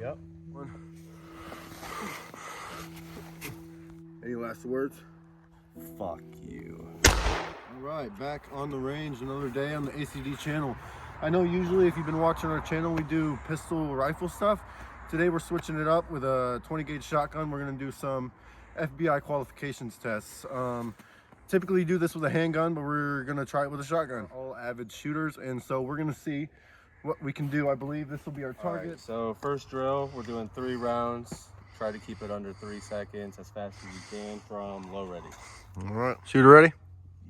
Yep. Any last words? Fuck you. All right, back on the range, another day on the ACD channel. I know usually if you've been watching our channel, we do pistol rifle stuff. Today we're switching it up with a 20 gauge shotgun. We're gonna do some FBI qualifications tests. Typically do this with a handgun, but we're gonna try it with a shotgun. All avid shooters, and so we're gonna see what we can do. I believe this will be our target. Right, so first drill, we're doing 3 rounds. Try to keep it under 3 seconds as fast as you can from low ready. All right, shooter ready?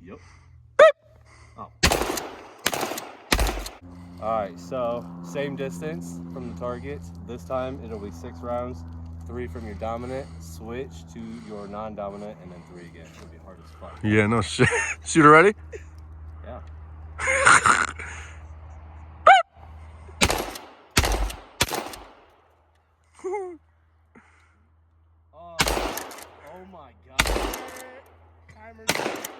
Yep. Oh. All right, so same distance from the target. This time it'll be 6 rounds, 3 from your dominant, switch to your non-dominant, and then 3 again. It'll be hard as fuck. Yeah, no shit. Shooter ready? Yeah. Oh my god.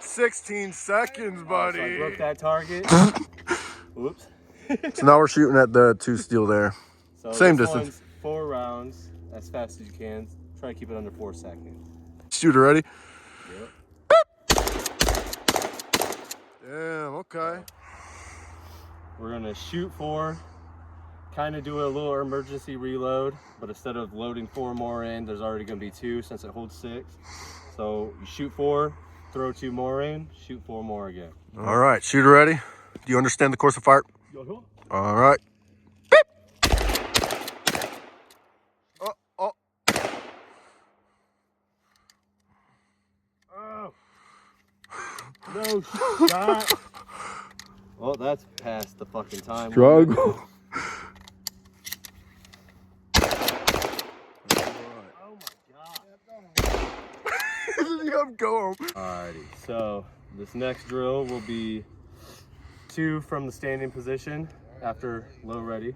16 seconds, buddy. So I broke that target. Whoops. So now we're shooting at the 2 steel there. So same this distance. one's 4 rounds as fast as you can. Try to keep it under 4 seconds. Shooter ready? Yep. Damn, okay. We're gonna shoot 4, kind of do a little emergency reload, but instead of loading 4 more in, there's already gonna be 2 since it holds 6. So you shoot 4, throw 2 more in, shoot 4 more again. All right, shooter ready? Do you understand the course of fire? All right. Oh, oh. Oh. No shot. Well, that's past the fucking time. Struggle. Oh my god. Yep, go home. Alrighty, so this next drill will be 2 from the standing position after low ready,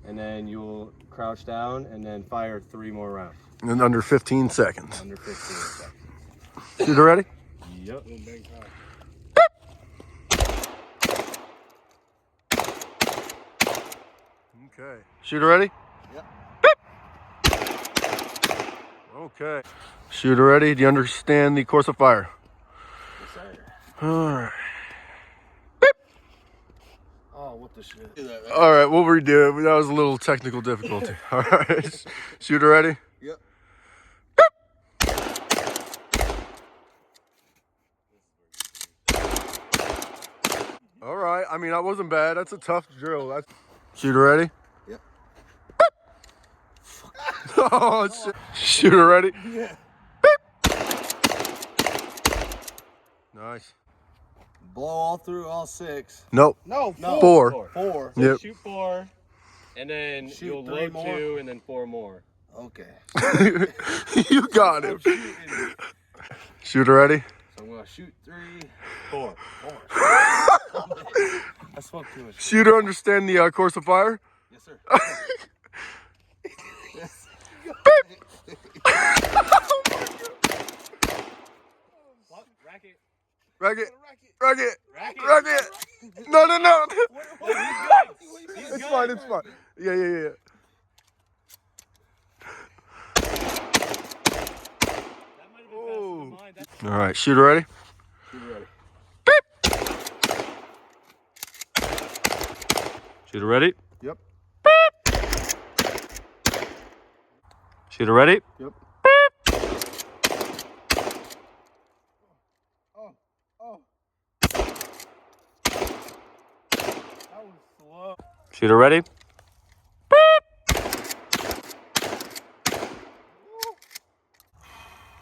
and then you'll crouch down and then fire 3 more rounds. In under 15 seconds. Under 15 seconds. Shooter ready? Yep. Okay. Shooter ready? Yep. Okay. Shooter ready? Do you understand the course of fire? Yes, sir. All right. Oh, what the shit? All right, we'll redo it. That was a little technical difficulty. All right. Shooter ready? Yep. All right. I mean, that wasn't bad. That's a tough drill. Shooter ready? Yep. Oh, shit. Shooter ready? Yeah. Nice. Blow all through all 6. Nope. No, 4. 4. So Yep. shoot 4, and then Shoot you'll 3 load more? 2, and then 4 more. Okay. You got I'm it. shooting. Shooter ready? So I'm gonna shoot 3, 4. I smoked too much. Shooter understand the course of fire? Yes, sir. What? Racket. Racket. Racket. Racket. No. What? He's good. He's It's good. fine. It's fine. Yeah. That might have been Oh. fast as mine. All right. Shooter ready? Shoot ready. Shooter ready? Yep. Shooter ready? Yep. Oh. That was slow. Shooter ready?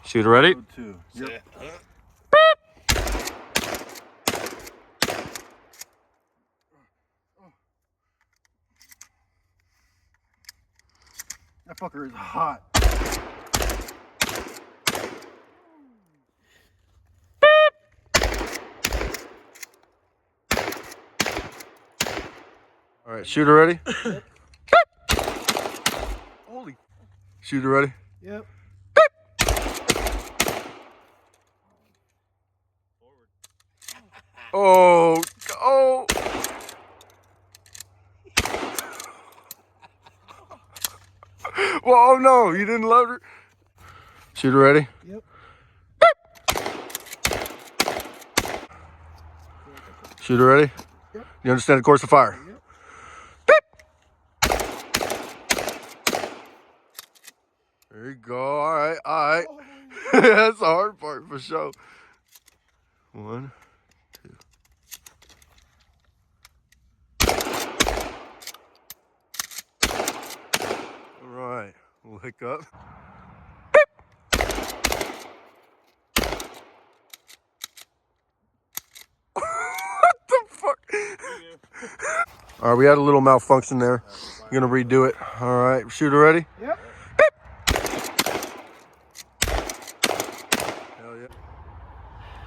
Shooter ready? 2. Yep. That fucker is hot. All right. Shooter ready? Holy. Shooter ready? Yep. Oh. Whoa, no, you didn't load her. Shooter ready? Yep. Shooter ready? Yep. You understand the course of fire? Yep. There you go. All right, all right. That's the hard part for sure. 1, 2. All right, lick up. What the fuck? All right, we had a little malfunction there. We're gonna redo it. All right, shooter ready? Yep. Hell yeah.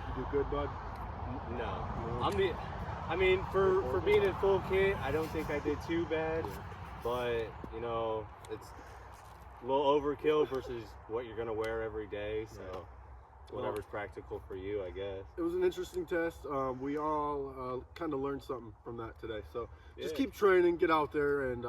You do good, bud. No. I mean, for being in full kit, I don't think I did too bad. But, you know, it's a little overkill versus what you're going to wear every day. So, whatever's practical for you, I guess. It was an interesting test. We all kind of learned something from that today. So just Yeah. keep training, get out there, and